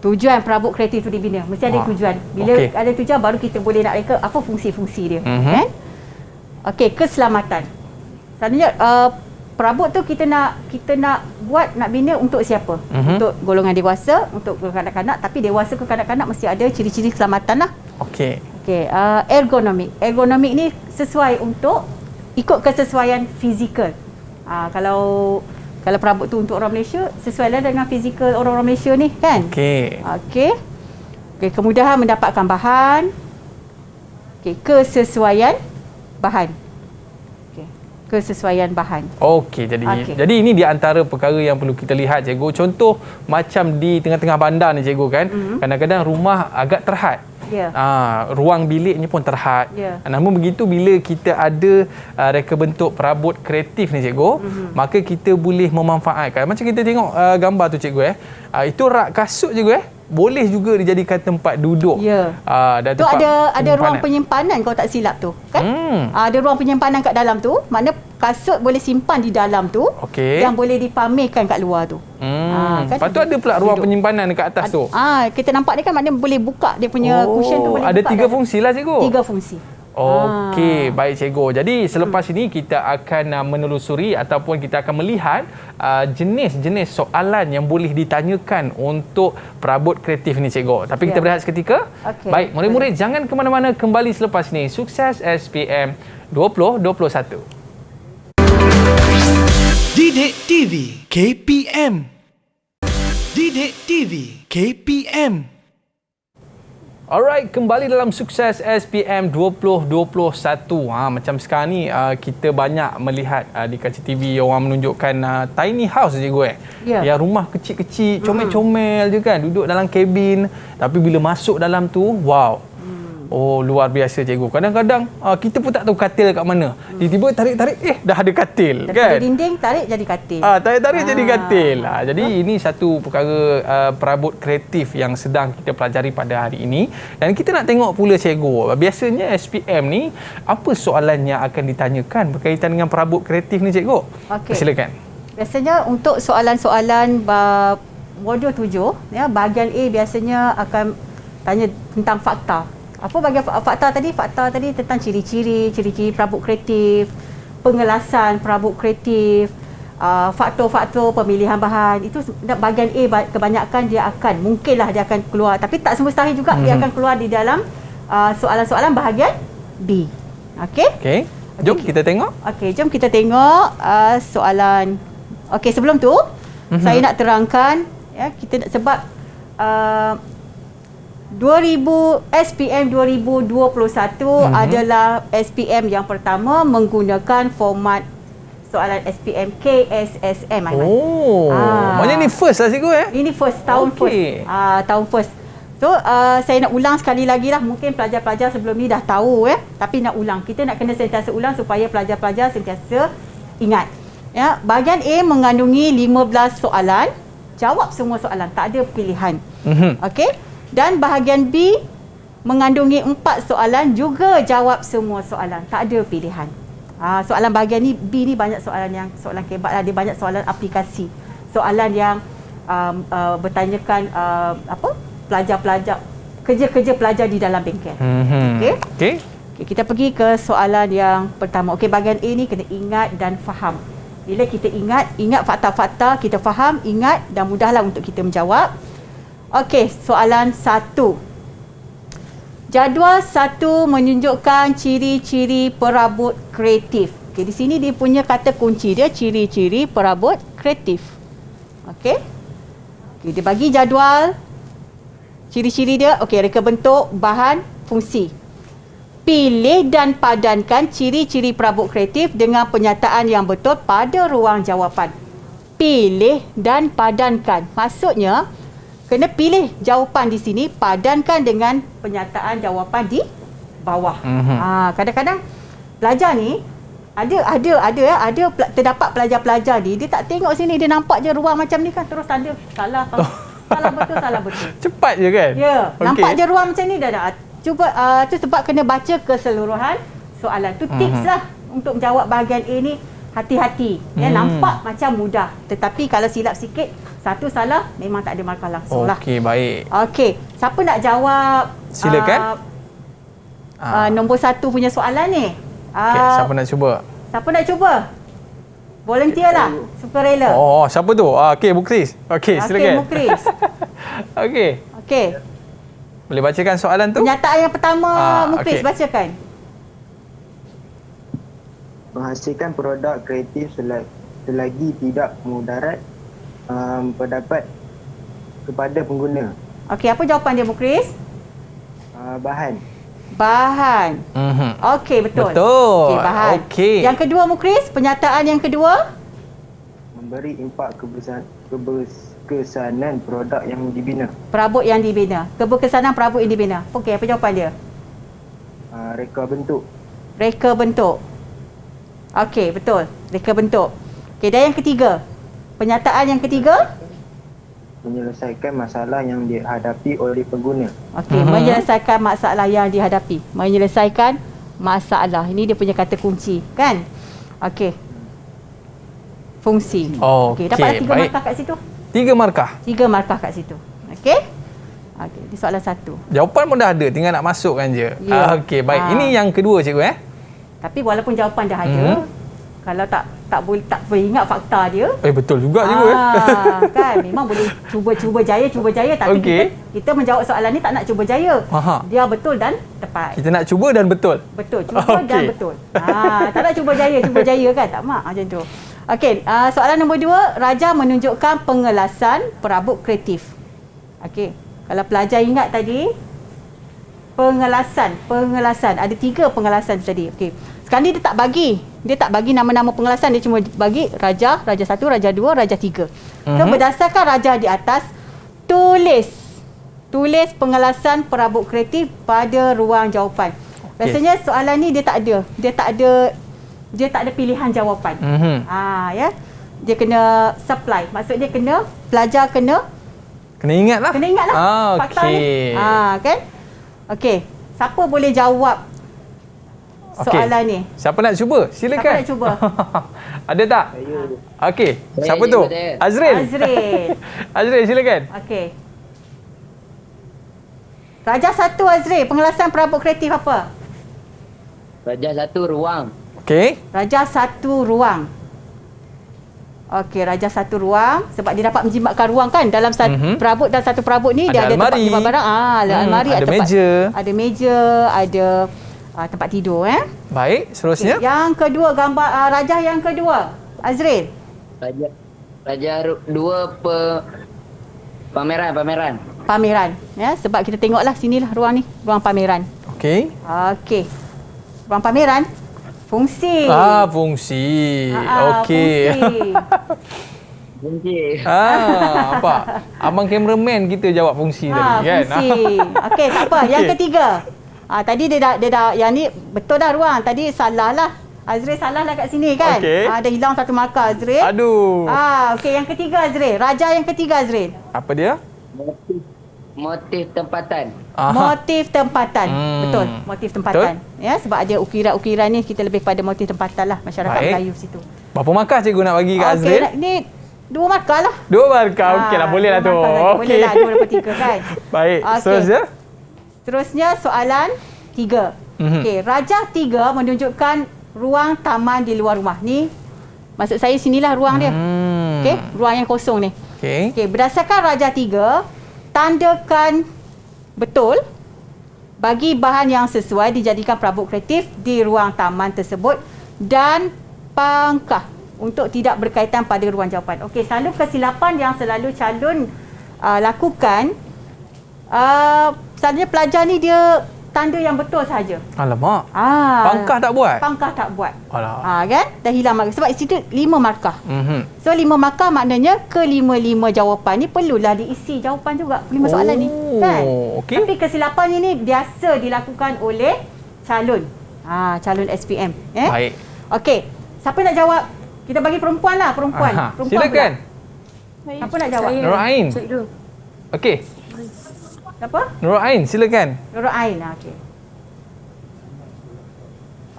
Tujuan perabot kreatif tu dibina. Mesti ada tujuan. Bila ada tujuan baru kita boleh nak reka apa fungsi-fungsi dia. Kan? Okey, keselamatan. Sebenarnya perabot tu kita nak buat, nak bina untuk siapa? Untuk golongan dewasa, untuk golongan kanak-kanak, tapi dewasa ke kanak-kanak mesti ada ciri-ciri keselamatan lah. Okey. Ergonomik. Ergonomik ni sesuai untuk ikut kesesuaian fizikal. Kalau perabot tu untuk orang Malaysia, sesuailah dengan fizikal orang-orang Malaysia ni kan? Okey, kemudahan mendapatkan bahan. Kesesuaian bahan. Kesesuaian bahan. Okey, jadi ini di antara perkara yang perlu kita lihat cikgu. Contoh macam di tengah-tengah bandar ni cikgu kan, kadang-kadang rumah agak terhad. Ruang biliknya pun terhad. Namun begitu bila kita ada reka bentuk perabot kreatif ni cikgu, maka kita boleh memanfaatkan. Macam kita tengok gambar tu cikgu itu rak kasut cikgu boleh juga dijadikan tempat duduk. Dan tu ada ruang penyimpanan kalau tak silap tu kan. Ada ruang penyimpanan kat dalam tu, makna kasut boleh simpan di dalam tu, yang boleh dipamerkan kat luar tu. Kan? Lepas tu ada pula ruang penyimpanan dekat atas tu. Kita nampak ni kan, maknanya boleh buka dia punya cushion tu, boleh ada buka 3 fungsi lah cikgu. 3 fungsi. Okey, baik cikgu. Jadi selepas ini kita akan menelusuri ataupun kita akan melihat jenis-jenis soalan yang boleh ditanyakan untuk perabot kreatif ni cikgu. Tapi kita berehat seketika. Baik, murid-murid jangan ke mana-mana, kembali selepas ini. Sukses SPM 2021. Didik TV KPM. Didik TV KPM. Alright, kembali dalam Sukses SPM 2021. Macam sekarang ni kita banyak melihat di kaca TV orang menunjukkan tiny house cikgu Yang rumah kecil-kecil, comel-comel je kan, duduk dalam kabin. Tapi bila masuk dalam tu, wow. Luar biasa cikgu. Kadang-kadang kita pun tak tahu katil kat mana. Tiba-tiba tarik-tarik, dah ada katil kan. Daripada dinding tarik jadi katil. Tarik-tarik jadi katil. Jadi ini satu perkara perabot kreatif yang sedang kita pelajari pada hari ini. Dan kita nak tengok pula cikgu, biasanya SPM ni apa soalan yang akan ditanyakan berkaitan dengan perabot kreatif ni cikgu? Silakan. Biasanya untuk soalan-soalan modul 7, bahagian A biasanya akan tanya tentang fakta. Apa bahagian fakta tadi? Fakta tadi tentang ciri-ciri perabot kreatif, pengelasan perabot kreatif, faktor-faktor pemilihan bahan. Itu bahagian A kebanyakan dia akan keluar, tapi tak semustahil juga dia akan keluar di dalam soalan-soalan bahagian B. Okey. Jom kita tengok. Jom kita tengok soalan. Sebelum tu saya nak terangkan kita sebab SPM 2021 adalah SPM yang pertama menggunakan format soalan SPM KSSM. Maknanya ni first lah cikgu Ini first, tahun first. Tahun first. So saya nak ulang sekali lagi lah. Mungkin pelajar-pelajar sebelum ni dah tahu tapi nak ulang. Kita nak kena sentiasa ulang supaya pelajar-pelajar sentiasa ingat. Bahagian A mengandungi 15 soalan. Jawab semua soalan, tak ada pilihan. Okey. Dan bahagian B mengandungi 4 soalan, juga jawab semua soalan, tak ada pilihan. Soalan bahagian ni B ni banyak soalan kebat lah. Dia banyak soalan aplikasi. Soalan yang bertanyakan pelajar-pelajar, kerja-kerja pelajar di dalam bengkel. Okey. Kita pergi ke soalan yang pertama. Okey, bahagian A ni kena ingat dan faham. Bila kita ingat fakta-fakta, kita faham, ingat dan mudahlah untuk kita menjawab. Okey, soalan 1. Jadual 1 menunjukkan ciri-ciri perabot kreatif. Okey, di sini dia punya kata kunci dia ciri-ciri perabot kreatif. Okey. Okey, dia bagi jadual ciri-ciri dia. Okey, reka bentuk, bahan, fungsi. Pilih dan padankan ciri-ciri perabot kreatif dengan penyataan yang betul pada ruang jawapan. Pilih dan padankan. Maksudnya, kena pilih jawapan di sini, padankan dengan penyataan jawapan di bawah. Kadang-kadang pelajar ni terdapat pelajar-pelajar ni, dia tak tengok sini, dia nampak je ruang macam ni kan, terus tanda salah salah betul. Cepat je kan? Ya, nampak je ruang macam ni dah. Cuba tu sebab kena baca keseluruhan soalan. Tu tips lah untuk menjawab bahagian A ni, hati-hati. Ya, nampak macam mudah, tetapi kalau silap sikit, satu salah, memang tak ada markah langsung lah. Okey, baik. Okey, siapa nak jawab? Silakan. Nombor 1 punya soalan ni. Okey, siapa nak cuba? Siapa nak cuba? Volunteer lah, sukarela. Siapa tu? Okey, Mukris. Okey, silakan. Okey, Mukris. Okey. Boleh bacakan soalan tu? Penyataan yang pertama, Mukris, bacakan. Menghasilkan produk kreatif selagi tidak mudarat pendapat kepada pengguna. Okey, apa jawapan dia, Mukris? Bahan. Okey, betul. Okey, bahan. Okey. Yang kedua, Mukris, penyataan yang kedua? Memberi impak keberkesanan produk yang dibina. Perabot yang dibina. Keberkesanan perabot yang dibina. Okey, apa jawapan dia? Reka bentuk. Reka bentuk. Okey, betul. Reka bentuk. Okey, dan yang ketiga? Penyataan yang ketiga? Menyelesaikan masalah yang dihadapi oleh pengguna. Okey, menyelesaikan masalah yang dihadapi. Menyelesaikan masalah. Ini dia punya kata kunci, kan? Okey. Fungsi. Okey, dapatlah 3 markah kat situ. 3 markah? 3 markah kat situ. Okey? Okey, ini soalan 1. Jawapan pun dah ada, tinggal nak masukkan je. Ya. Okey, baik. Ini yang kedua, cikgu. Tapi walaupun jawapan dah ada, kalau tak boleh ingat fakta dia. Betul juga cikgu. Kan, memang boleh cuba jaya, tapi kita menjawab soalan ni tak nak cuba jaya. Dia betul dan tepat. Kita nak cuba dan betul. Betul, cuba dan betul. Tak nak cuba jaya kan? Tak mak macam tu. Okey, soalan nombor 2, Raja menunjukkan pengelasan perabot kreatif. Okey, kalau pelajar ingat tadi, pengelasan. Ada 3 pengelasan tadi. Okey. Sekarang ni dia tak bagi nama-nama pengelasan, dia cuma bagi raja 1, raja 2, raja 3. So berdasarkan raja di atas, tulis pengelasan perabot kreatif pada ruang jawapan. Rasanya soalan ni dia tak ada pilihan jawapan. Ya. Dia kena supply. Maksudnya pelajar kena ingatlah. Fakta ni. Kan? Okey. Siapa boleh jawab soalan ni? Siapa nak cuba? Silakan. Siapa nak cuba? Ada tak? Saya. Okey. Siapa tu? Azril. Azril, silakan. Okey. Raja 1, Azril, pengelasan perabot kreatif apa? Raja 1, ruang. Okey. Raja 1, ruang. Okey, raja 1 ruang sebab dia dapat menjimatkan ruang kan dalam perabot, dan satu perabot ni dia ada tempat simpan barang, almari, ada meja, ada tempat tidur. Baik, seterusnya. Okay. Yang kedua, gambar raja yang kedua, Azril. Raja 2, pameran. Ya, sebab kita tengoklah sinilah ruang ni, ruang pameran. Okey. Ruang pameran. Fungsi. Fungsi. Okey. Fungsi. Apa? Abang kameraman kita jawab fungsi tadi kan. Fungsi. Okey, tak apa. Yang ketiga. Tadi dia dah yang ni betul dah ruang. Tadi salah lah. Azril salah lah kat sini kan. Ada hilang 1 markah Azril. Aduh. Okey, yang ketiga Azril. Raja yang ketiga Azril. Apa dia? Motif tempatan. Motif tempatan. Betul, motif tempatan. Ya, sebab ada ukiran-ukiran ni kita lebih pada motif tempatan lah masyarakat Melayu situ. Berapa markah cikgu nak bagi kat Azril? Ni 2 markah lah. 2 markah. Okeylah, boleh lah tu. Boleh lah 2/3 kan. Baik, seterusnya. Seterusnya soalan 3. Okey, rajah 3 menunjukkan ruang taman di luar rumah. Ni maksud saya sinilah ruang dia. Okey, ruang yang kosong ni. Okey, berdasarkan rajah 3, tandakan betul bagi bahan yang sesuai dijadikan perabot kreatif di ruang taman tersebut dan pangkah untuk tidak berkaitan pada ruang jawapan. Okey, selalu kesilapan yang selalu calon lakukan, selalunya pelajar ni dia tanda yang betul sahaja. Alamak. Pangkah tak buat? Pangkah tak buat. Alah. Kan? Dah hilang markah. Sebab situ 5 markah. So 5 markah maknanya ke-5 jawapan ni perlulah diisi jawapan juga. 5 soalan ni. Kan? Okay. Tapi kesilapan ini biasa dilakukan oleh calon. Calon SPM. Baik. Okey. Siapa nak jawab? Kita bagi perempuan lah. Perempuan silakan. Siapa nak jawab? Nurul Ain. Okey. Siapa? Nurul Ain, silakan. Nurul Ain, okey.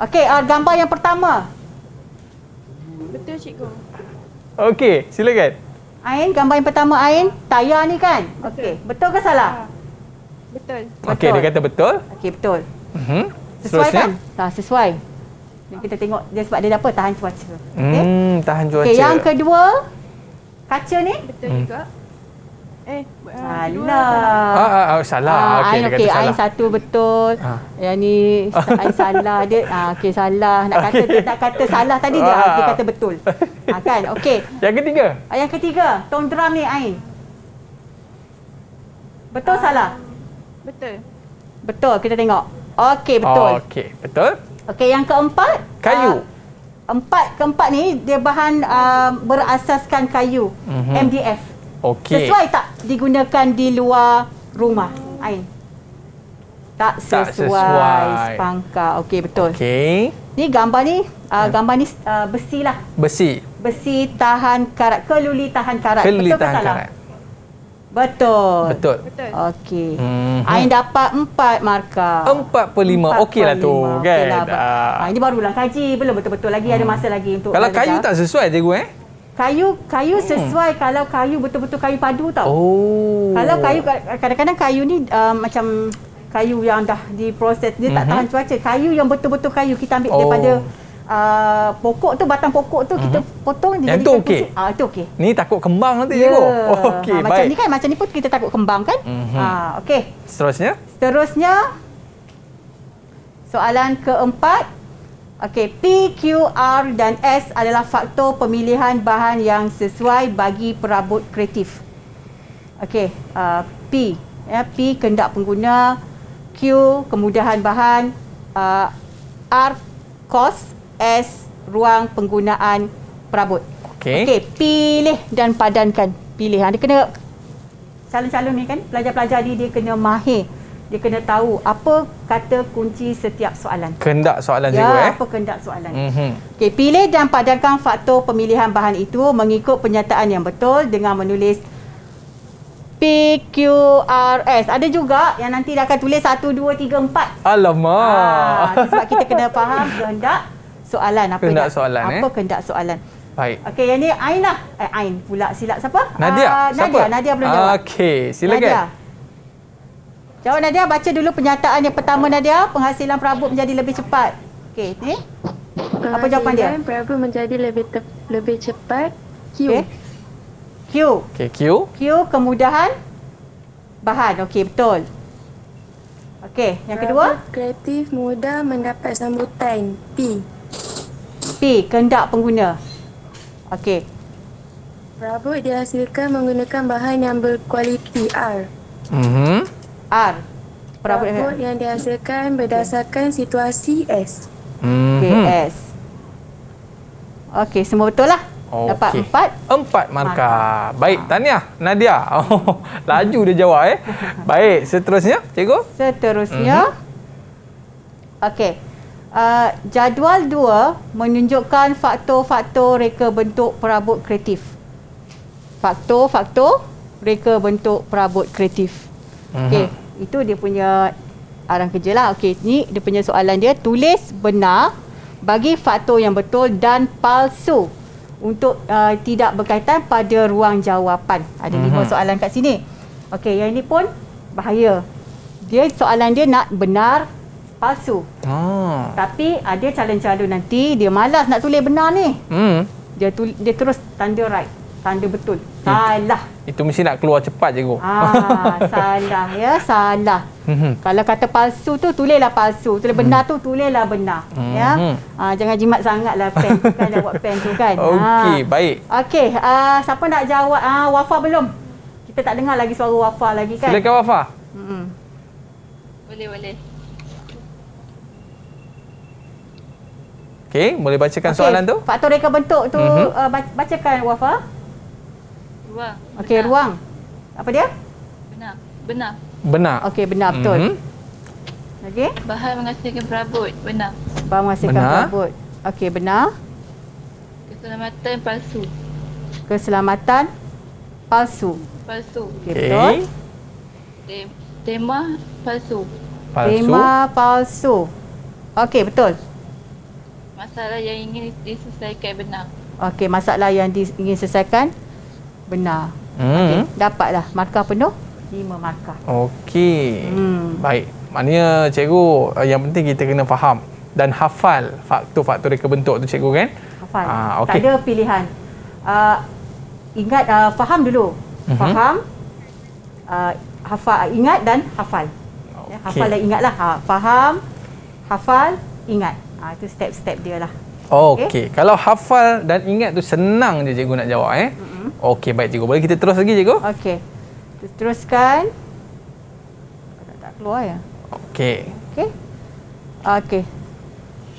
Okey, gambar yang pertama. Betul cikgu. Okey, silakan. Ain, gambar yang pertama Ain, tayar ni kan? Okey, betul ke salah? Betul. Okey, dia kata betul. Okey, betul. Sesuai kan? Sesuai. Dan kita tengok dia sebab dia apa? Tahan cuaca. Okey. Tahan cuaca. Okey, yang kedua, kaca ni? Betul juga. Salah. Salah. Okey, dia kata salah. Ain satu betul. Yang ni Ain salah dia. Okey, salah. Nak kata salah tadi dia kata betul. Kan? Okey. Yang ketiga? Yang ketiga, tone drum ni Ain. Betul salah? Betul. Betul, kita tengok. Okey, betul. Okey, betul. Okey, yang keempat, kayu. Keempat ni dia bahan berasaskan kayu, MDF. Okey. Sesuai tak digunakan di luar rumah? Ain. Tak sesuai. Pangkah. Okey, betul. Okey. Ni gambar ni besi lah. Besi. Besi tahan karat, keluli tahan karat. Keluli betul tahan ke salah? karat. Betul. Betul. Okey. Ain dapat 4 markah. 4/5. Okeylah tu kan. Ini barulah kaji, belum betul-betul lagi, ada masa lagi untuk. Kalau kayu tak sesuai cikgu Kayu sesuai kalau kayu betul-betul kayu padu tau. Kalau kayu kadang-kadang kayu ni macam kayu yang dah diproses, dia tak tahan cuaca. Kayu yang betul-betul kayu kita ambil daripada pokok tu, batang pokok tu kita potong dia jadi okey. Itu okey. Ni takut kembang nanti cikgu. Okey, baik. Macam ni kan, macam ni pun kita takut kembang kan? Okey. Seterusnya soalan keempat. Okey, P, Q, R dan S adalah faktor pemilihan bahan yang sesuai bagi perabot kreatif. Okey, P, P kehendak pengguna, Q kemudahan bahan, R kos, S ruang penggunaan perabot. Okey, pilih dan padankan. Pilih. Dia kena calon-calon ni kan, pelajar-pelajar ni dia kena mahir. Dia kena tahu apa kata kunci setiap soalan. Kehendak soalan cikgu apa kehendak soalan. Okey, pilih dan padankan faktor pemilihan bahan itu mengikut pernyataan yang betul dengan menulis P, Q, R, S. Ada juga yang nanti dia akan tulis 1, 2, 3, 4. Alamak. Sebab kita kena faham kehendak soalan. Apa kehendak soalan. Baik. Okey, yang ni Ain lah. Ain pula silap siapa? Nadia. Siapa? Nadia belum jawab. Okey, silakan. Nadia. Jawab Nadia, baca dulu pernyataan yang pertama Nadia, penghasilan perabot menjadi lebih cepat. Okey, ni. Apa jawapan dia? Perabot menjadi lebih cepat. Q. Okay. Q. Okey, Q. Q kemudahan bahan. Okey, betul. Okey, yang kedua? Perabot kreatif mudah mendapat sambutan. P. P, kehendak pengguna. Okey. Perabot dihasilkan menggunakan bahan yang berkualiti. R. R. Perabot yang dihasilkan berdasarkan situasi. S. Okey, S. Okey, semua betul lah. Dapat 4 markah. Baik, tahniah Nadia. Laju dia jawab Baik, seterusnya cikgu? Seterusnya. Okey. Jadual 2 menunjukkan faktor-faktor reka bentuk perabot kreatif. Faktor-faktor reka bentuk perabot kreatif. Okey, itu dia punya arang kerja lah. Okey, ni dia punya soalan dia, tulis benar bagi faktor yang betul dan palsu untuk tidak berkaitan pada ruang jawapan. Ada 5 soalan kat sini. Okey, yang ini pun bahaya. Dia soalan dia nak benar palsu. Tapi ada calon-calon nanti dia malas nak tulis benar ni. Dia terus tanda right, tanda betul. Salah. Itu mesti nak keluar cepat cikgu. Salah ya, salah. Kalau kata palsu tu tulislah palsu, tulis benar tu tulislah benar. Ya. Jangan jimat sangatlah pen kan, nak buat pen tu kan. Okey, baik. Okey, siapa nak jawab? Wafa belum? Kita tak dengar lagi suara Wafa lagi kan? Silakan Wafa. Boleh. Okey, boleh bacakan soalan tu? Faktor reka bentuk tu bacakan Wafa. Ruang. Okey, ruang. Apa dia? Benar. Okey, benar betul. Okey. Bahan menghasilkan perabot. Benar. Bahan menghasilkan perabot. Okey, benar. Keselamatan palsu. Keselamatan palsu. Okey, betul. Tema palsu. Tema palsu. Okey, betul. Masalah yang ingin diselesaikan benar. Okey, masalah yang ingin selesaikan benar. Okey, dapatlah markah penuh 5 markah. Okey. Baik. Maknanya cikgu yang penting kita kena faham dan hafal faktor-faktor reka bentuk tu cikgu kan? Hafal. Okay. Tak ada pilihan. Ingat faham dulu. Faham. Hafal, ingat dan hafal. Ya, hafal dan ingatlah. Faham, hafal, ingat. Itu step-step dia lah. Okey. Kalau hafal dan ingat tu senang je cikgu nak jawab Okey, baik cikgu. Boleh kita terus lagi cikgu? Okey. Teruskan. Tak keluar ya? Okey. Okey.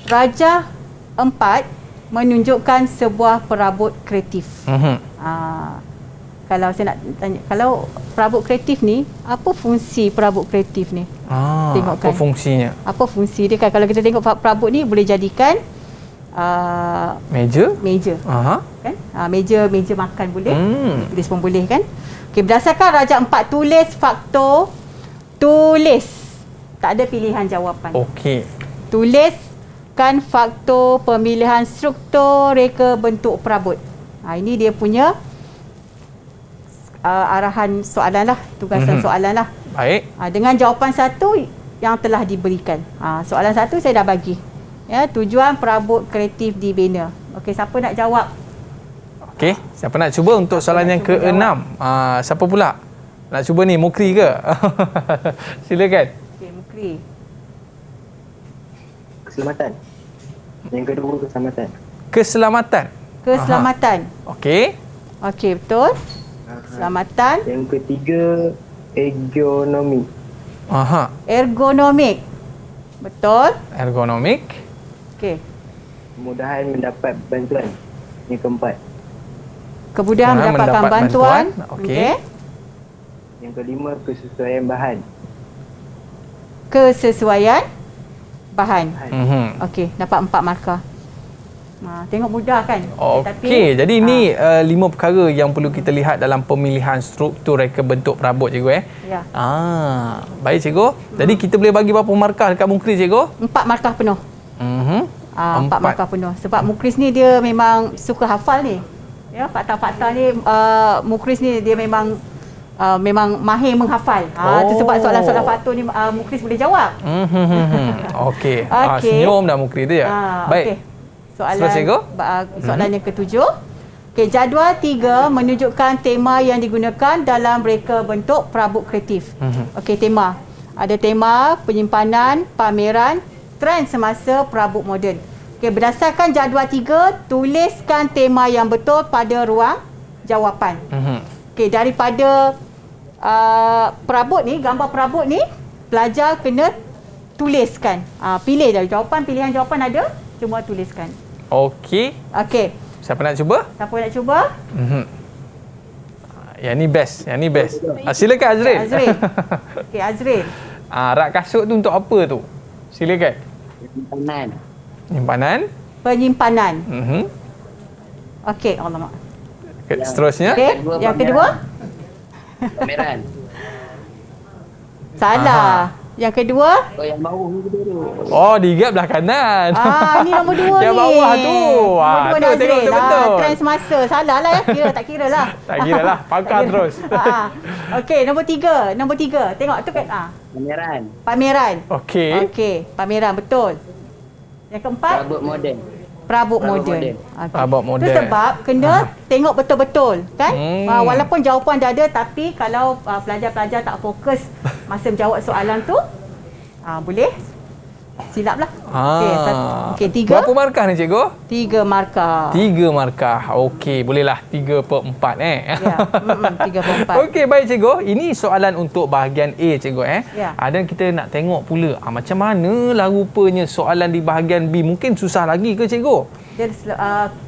Raja 4 menunjukkan sebuah perabot kreatif. Kalau saya nak tanya, kalau perabot kreatif ni, apa fungsi perabot kreatif ni? Tengokkan. Apa fungsinya? Apa fungsi dia kan? Kalau kita tengok perabot ni boleh jadikan meja. Kan? Meja makan boleh. Tulis pun boleh kan? Okey, berdasarkan Raja 4, tulis faktor. Tulis. Tak ada pilihan jawapan. Okey. Tuliskan faktor pemilihan struktur reka bentuk perabot. Ini dia punya arahan soalan lah, tugasan soalan lah. Baik. Dengan jawapan 1 yang telah diberikan. Soalan 1 saya dah bagi. Ya, tujuan perabot kreatif dibina. Okey, siapa nak jawab? Okey, siapa nak cuba untuk soalan yang ke-6? Siapa pula? Nak cuba ni, Mukri ke? Silakan. Okey, Mukri. Keselamatan. Yang kedua keselamatan. Keselamatan. Okey. Okey, betul. Keselamatan. Yang ketiga ergonomi. Ergonomik. Betul. Ergonomik. Okey. Kemudahan mendapat bantuan. Yang keempat. Kemudahan mendapatkan bantuan. Okey. Yang kelima kesesuaian bahan. Kesesuaian bahan. Okey, dapat 4 markah. Tengok mudah kan? Okey, jadi ini 5 perkara yang perlu kita lihat dalam pemilihan struktur reka bentuk perabot cikgu Ya. Baik cikgu. Jadi kita boleh bagi berapa markah dekat Mukris cikgu? 4 markah penuh. 4 markah penuh. Sebab Mukris ni dia memang suka hafal ni. Ya, fakta-fakta ni Mukris ni dia memang mahir menghafal. Itu sebab soalan-soalan fakta ni Mukris boleh jawab. Okey. Senyum dah Mukris tu ya. Baik. Okay. Soalan yang ke-7. Okey, jadual 3 menunjukkan tema yang digunakan dalam reka bentuk perabot kreatif. Okey, tema. Ada tema penyimpanan, pameran, trend semasa perabot moden. Okey, berdasarkan jadual 3, tuliskan tema yang betul pada ruang jawapan. Okey, daripada perabot ni, gambar perabot ni, pelajar kena tuliskan. Pilih dari jawapan, pilihan jawapan ada, cuma tuliskan. Okey. Siapa nak cuba? Siapa nak cuba? Yang ni best, silakan Azril. Okey, Azril. Rak kasut tu untuk apa tu? Silakan. Penyimpanan. Okey, alamak. Seterusnya. Okey, yang kedua? Pameran. Salah. Yang kedua? Oh, yang bawah ni dulu. Oh, di gap belah kanan. Ni nombor 2 ni. Yang bawah tu. Nombor 2 tu tengok betul. Trend semasa. Salah lah ya. Tak kira lah. Tak kira lah. Pakar terus. Okey, nombor 3. Nombor 3. Tengok tu kan. Pameran. Pameran. Okey. Pameran betul. Yang keempat? Perabot moden. Perabot moden. Perabot moden. Itu sebab kena tengok betul-betul kan. Walaupun jawapan dah ada, tapi kalau pelajar-pelajar tak fokus masa menjawab soalan tu, boleh silap lah. Okey, 3. Berapa markah ni cikgu? 3 markah. 3 markah. Okey, bolehlah 3/4 Ya, 3/4. Okey, baik cikgu. Ini soalan untuk bahagian A cikgu Ya. Dan kita nak tengok pula macam mana lah rupanya soalan di bahagian B. Mungkin susah lagi ke cikgu? Dia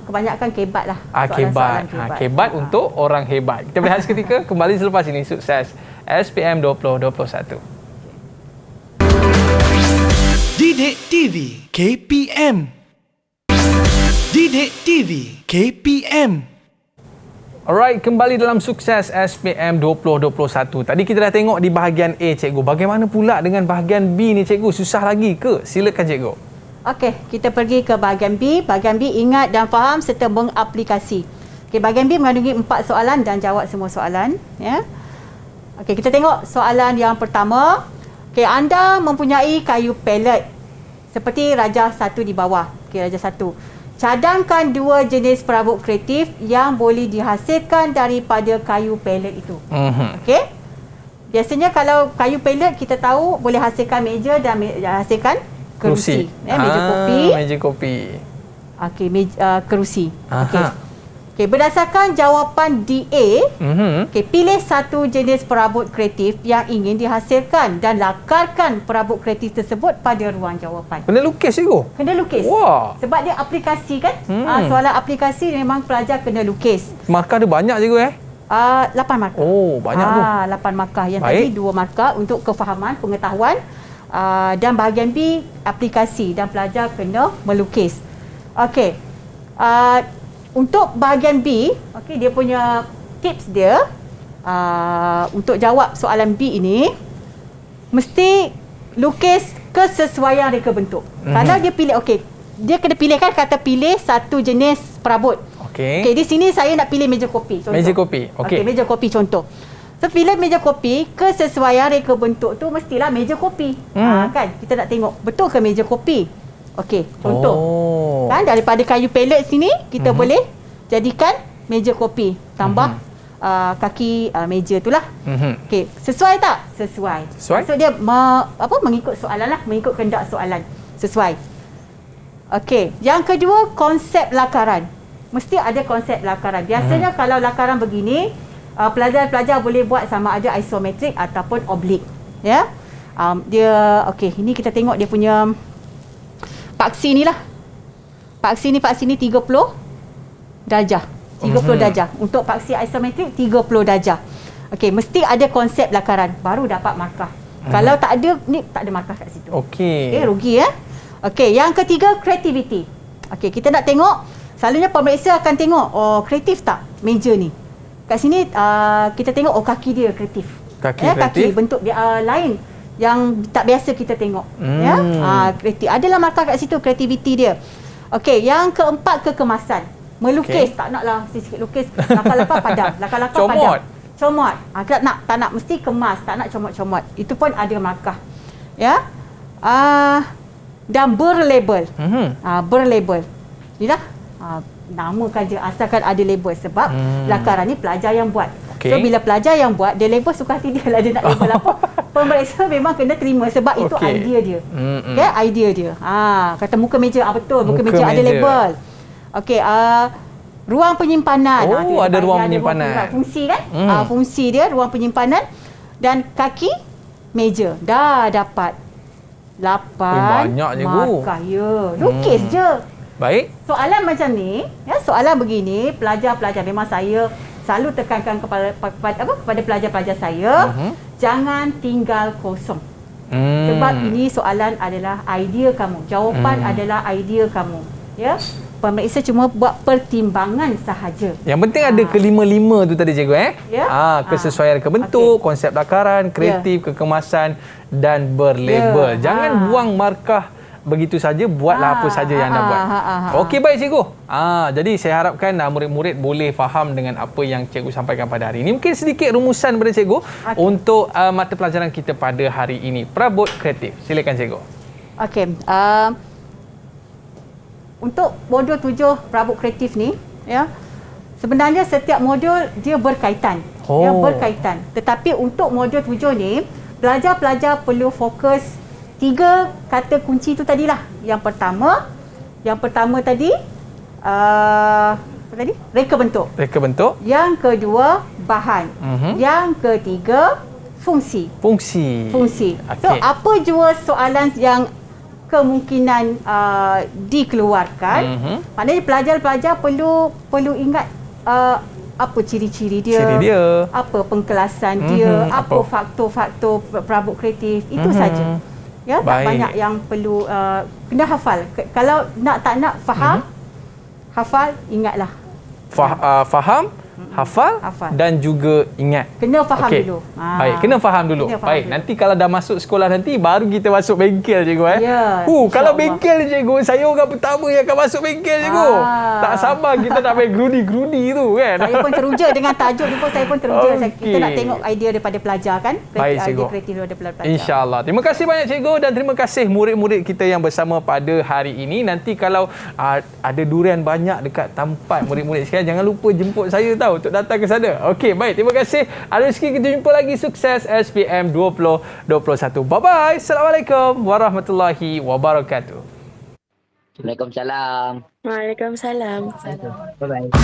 kebanyakan kebat lah. Kebat. Kebat untuk orang hebat. Kita berehat seketika, kembali selepas ini. Sukses SPM 2021. Didik TV KPM. Didik TV KPM. Alright, kembali dalam Sukses SPM 2021. Tadi kita dah tengok di bahagian A cikgu. Bagaimana pula dengan bahagian B ni cikgu? Susah lagi ke? Silakan cikgu. Okey, kita pergi ke bahagian B. Bahagian B, ingat dan faham serta mengaplikasi. Okey, bahagian B mengandungi 4 soalan dan jawab semua soalan, ya. Okey, kita tengok soalan yang pertama. Okey, anda mempunyai kayu pellet seperti Raja 1 di bawah. Okey, Raja 1. Cadangkan 2 jenis perabot kreatif yang boleh dihasilkan daripada kayu pellet itu. Okey. Biasanya kalau kayu pellet kita tahu boleh hasilkan meja dan hasilkan kerusi. Meja kopi. Meja kopi. Okey, kerusi. Okey, berdasarkan jawapan DA, okey, pilih satu jenis perabot kreatif yang ingin dihasilkan dan lakarkan perabot kreatif tersebut pada ruang jawapan. Kena lukis cikgu? Kena lukis. Wah. Sebab dia aplikasi kan? Soalan aplikasi memang pelajar kena lukis. Markah dia banyak cikgu 8 markah. Oh, banyak tu. 8 markah. Yang Baik. tadi 2 markah untuk kefahaman, pengetahuan. Dan bahagian B, aplikasi dan pelajar kena melukis. Okey. Untuk bahagian B, okey, dia punya tips dia untuk jawab soalan B ini, mesti lukis kesesuaian reka bentuk. Kalau dia pilih, okey, dia kena pilih kan, kata pilih satu jenis perabot. Okey. Okey, di sini saya nak pilih meja kopi contoh. Meja kopi. Okey. Okey, meja kopi contoh. So, pilih meja kopi, kesesuaian reka bentuk tu mestilah meja kopi. Kan? Kita nak tengok, betul ke meja kopi? Okey, contoh. Kan, daripada kayu pellet sini, kita boleh jadikan meja kopi. Tambah kaki meja tu lah. Okey, sesuai tak? Sesuai. Maksud dia mengikut soalan lah, mengikut kehendak soalan. Sesuai. Okey, yang kedua, konsep lakaran. Mesti ada konsep lakaran. Biasanya kalau lakaran begini, pelajar-pelajar boleh buat sama ada isometrik ataupun oblique. Ya. Dia okey, ini kita tengok dia punya paksi ni lah. Paksi ni 30 darjah. 30 darjah. Untuk paksi isometrik 30 darjah. Okey, mesti ada konsep lakaran baru dapat markah. Kalau tak ada, ni tak ada markah kat situ. Okey. Rugi ya. Okey, yang ketiga, creativity. Okey, kita nak tengok, selalunya pemeriksa akan tengok, kreatif tak meja ni. Kat sini kita tengok kaki dia kreatif. Kaki kreatif. Kaki bentuk dia lain yang tak biasa kita tengok. Ya. Kreatif. Adalah markah kat situ kreativiti dia. Okey, yang keempat, kekemasan. Melukis, tak naklah sikit lukis, lakar-lakar padam. Lakar-lakar padam. Comot. Tak nak mesti kemas, tak nak comot-comot. Itu pun ada markah. Ya. Dan berlabel. Berlabel. Inilah namakan je asalkan ada label sebab lakaran ni pelajar yang buat. So bila pelajar yang buat, dia label suka hati dia lah, dia nak label apa. Pemeriksa memang kena terima sebab itu idea dia. Okey, idea dia. Kata muka meja, betul, muka meja ada label. Okey, ruang penyimpanan. Ada ruang penyimpanan. Fungsi kan? Fungsi dia ruang penyimpanan dan kaki meja. Dah dapat 8 banyak je markah. Ya, lukis je. Baik. Soalan macam ni, ya, soalan begini, pelajar-pelajar memang saya selalu tekankan kepada pelajar-pelajar saya, jangan tinggal kosong. Sebab ini soalan adalah idea kamu, jawapan adalah idea kamu. Ya. Pemeriksa cuma buat pertimbangan sahaja. Yang penting ada kelima-lima tu tadi cikgu Ya. kesesuaian kebentuk, konsep lakaran, kreatif, kekemasan dan berlabel. Jangan buang markah begitu saja, buatlah apa saja yang anda buat. Okey, baik cikgu. Jadi saya harapkan murid-murid boleh faham dengan apa yang cikgu sampaikan pada hari ini. Mungkin sedikit rumusan daripada cikgu untuk mata pelajaran kita pada hari ini. Perabot kreatif. Silakan cikgu. Okey. Untuk modul 7 perabot kreatif ni, ya. Sebenarnya setiap modul dia berkaitan. Ya, berkaitan. Tetapi untuk modul 7 ni, pelajar-pelajar perlu fokus 3 kata kunci tu tadilah. Yang pertama tadi apa tadi? Reka bentuk. Reka bentuk. Yang kedua bahan. Yang ketiga fungsi. Fungsi. So apa jua soalan yang kemungkinan dikeluarkan, maknanya pelajar-pelajar perlu ingat apa ciri-ciri dia, apa pengkelasan dia, apa faktor-faktor perabot kreatif, itu saja. Ya, tak banyak yang perlu kena hafal. Kalau tak nak faham, hafal, ingatlah. Faham, hafal dan juga ingat. Kena faham dulu. Baik, kena faham dulu. Baik, nanti kalau dah masuk sekolah nanti baru kita masuk bengkel cikgu Ya. Kalau bengkel cikgu, saya orang pertama yang akan masuk bengkel cikgu. Tak sabar kita nak main gerudi-gerudi tu kan. Saya pun teruja dengan tajuk ni pun, saya pun teruja. Kita nak tengok idea daripada pelajar kan. Baik cikgu. Kreatif daripada pelajar. InsyaAllah. Terima kasih banyak cikgu dan terima kasih murid-murid kita yang bersama pada hari ini. Nanti kalau ada durian banyak dekat tempat murid-murid sekalian, jangan lupa jemput saya tahu untuk datang ke sana. Okey, baik. Terima kasih. Ada rezeki kita jumpa lagi. Sukses SPM 2021. Bye-bye. Assalamualaikum warahmatullahi wabarakatuh. Waalaikumsalam. Waalaikumsalam. Bye-bye.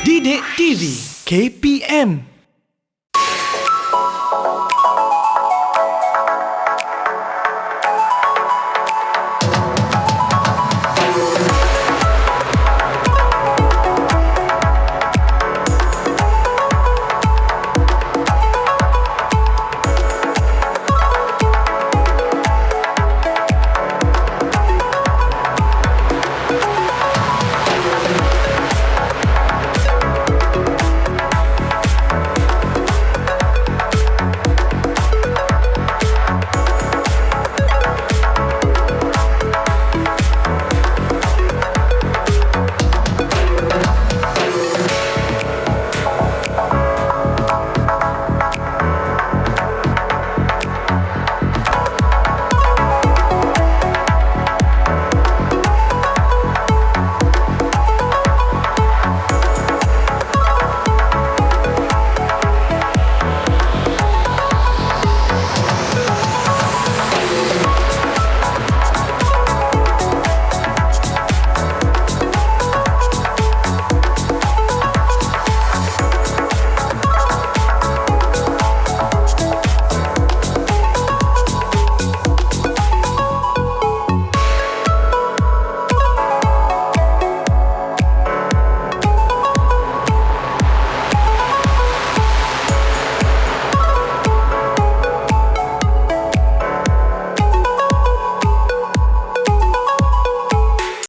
Didik TV KPM